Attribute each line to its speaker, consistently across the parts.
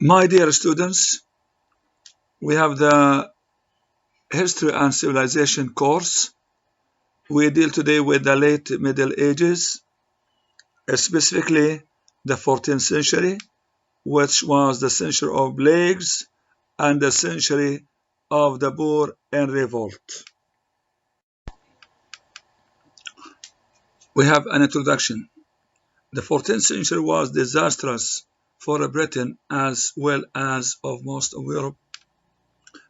Speaker 1: My dear students, we have the History and Civilization course. We deal today with the late Middle Ages, specifically the 14th century, which was the century of plagues and the century of the poor and revolt. We have an introduction. The 14th century was disastrous for Britain as well as of most of Europe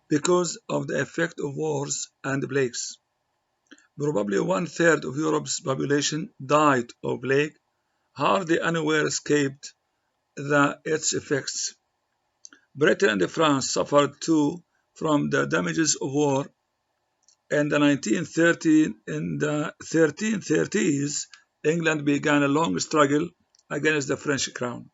Speaker 1: because of the effect of wars and plagues. Probably 1/3 of Europe's population died of plague. Hardly anywhere escaped its effects. Britain and France suffered too from the damages of war. In the 1330s, England began a long struggle against the French crown.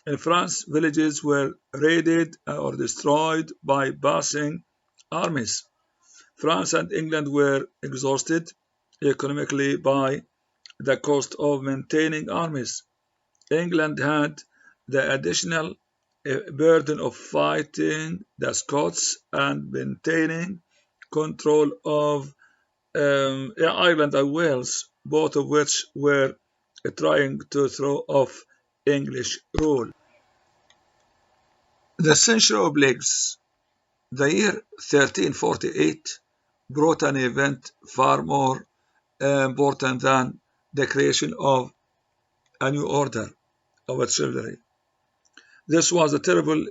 Speaker 1: In France, villages were raided or destroyed by passing armies. France and England were exhausted economically by the cost of maintaining armies. England had the additional burden of fighting the Scots and maintaining control of Ireland and Wales, both of which were trying to throw off English rule. The century of plagues. The year 1348 brought an event far more important than the creation of a new order of chivalry. This was a terrible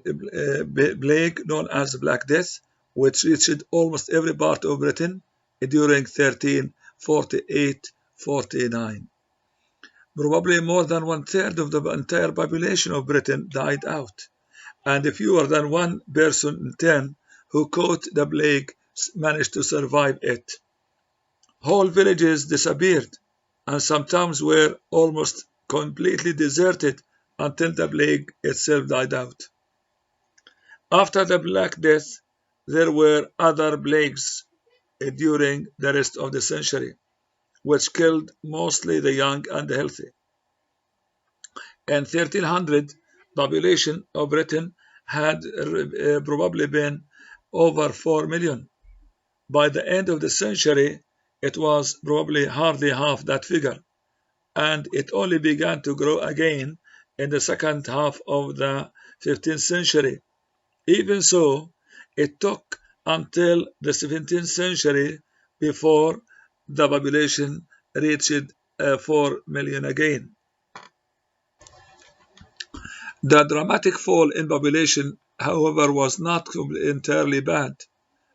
Speaker 1: plague known as the Black Death, which reached almost every part of Britain during 1348-49. Probably more than 1/3 of the entire population of Britain died out, and fewer than 1 person in 10 who caught the plague managed to survive it. Whole villages disappeared, and some towns were almost completely deserted until the plague itself died out. After the Black Death, there were other plagues during the rest of the century, which killed mostly the young and the healthy. In 1300, the population of Britain had probably been over 4 million. By the end of the century, it was probably hardly half that figure, and it only began to grow again in the second half of the 15th century. Even so, it took until the 17th century before the population reached 4 million again. The dramatic fall in population, however, was not entirely bad.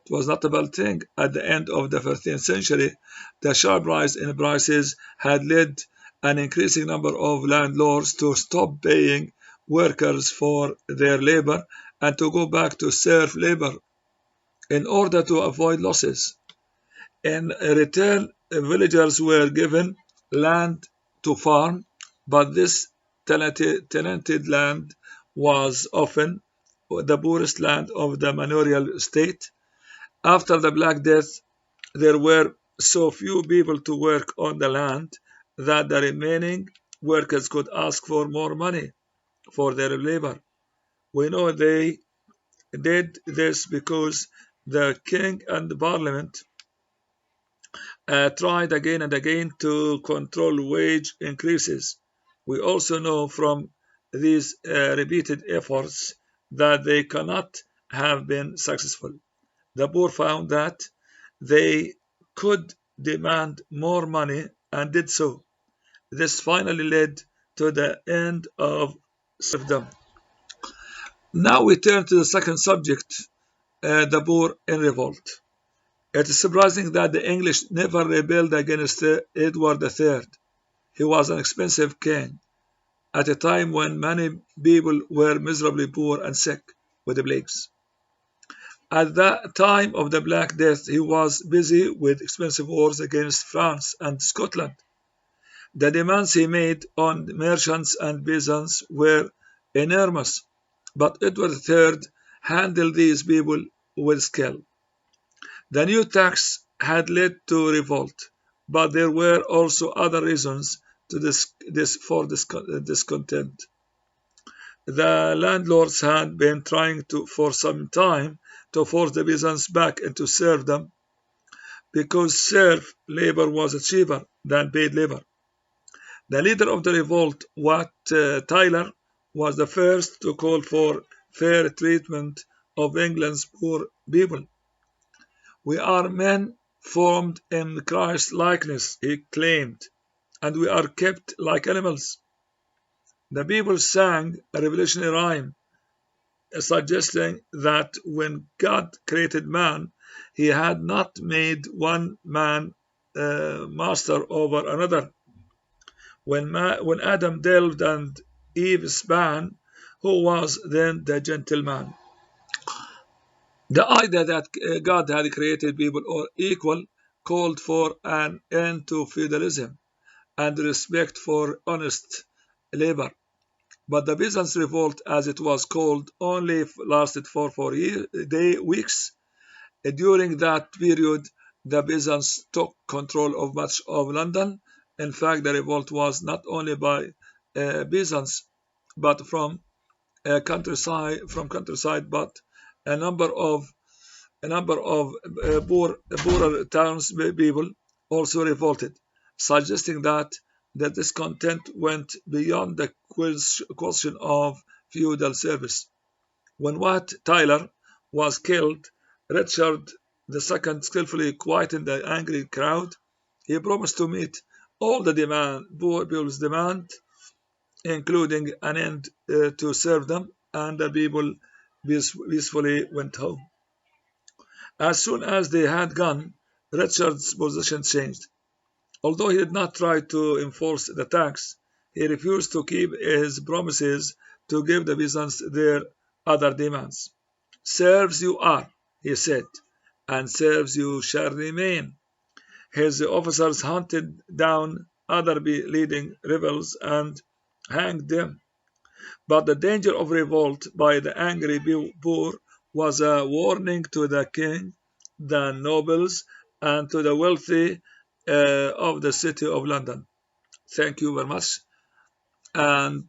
Speaker 1: It was not a bad thing. At the end of the 15th century, the sharp rise in prices had led an increasing number of landlords to stop paying workers for their labor and to go back to serf labor in order to avoid losses. In return, villagers were given land to farm, but this tenanted land was often the poorest land of the manorial state. After the Black Death, there were so few people to work on the land that the remaining workers could ask for more money for their labor. We know they did this because the king and the parliament tried again and again to control wage increases. We also know from these repeated efforts that they cannot have been successful. The poor found that they could demand more money and did so. This finally led to the end of serfdom. Now we turn to the second subject, the poor in revolt. It is surprising that the English never rebelled against Edward III. He was an expensive king at a time when many people were miserably poor and sick with the plagues. At the time of the Black Death, he was busy with expensive wars against France and Scotland. The demands he made on merchants and peasants were enormous, but Edward III handled these people with skill. The new tax had led to revolt, but there were also other reasons for discontent. The landlords had been trying for some time to force the peasants back into serfdom because serf labor was cheaper than paid labor. The leader of the revolt, Wat Tyler, was the first to call for fair treatment of England's poor people. "We are men formed in Christ's likeness," he claimed, "and we are kept like animals." The people sang a revolutionary rhyme suggesting that when God created man, he had not made one man master over another. When Adam delved and Eve span, who was then the gentleman? The idea that God had created people all equal called for an end to feudalism and respect for honest labor. But the Peasants' Revolt, as it was called, only lasted for 4 weeks. During that period, the peasants took control of much of London. In fact, the revolt was not only by peasants, but from countryside, but a number of poorer townspeople also revolted, suggesting that the discontent went beyond the question of feudal service. When Wat Tyler was killed, Richard II skillfully quieted the angry crowd. He promised to meet all the poor people's demand, including an end to serfdom, and the people peacefully went home. As soon as they had gone, Richard's position changed. Although he did not try to enforce the tax, he refused to keep his promises to give the peasants their other demands. "Serfs you are," he said, "and serfs you shall remain." His officers hunted down other leading rebels and hanged them. But the danger of revolt by the angry poor was a warning to the king, the nobles, and to the wealthy of the city of London. Thank you very much. And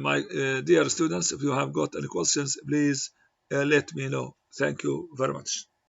Speaker 1: my dear students, if you have got any questions, please let me know. Thank you very much.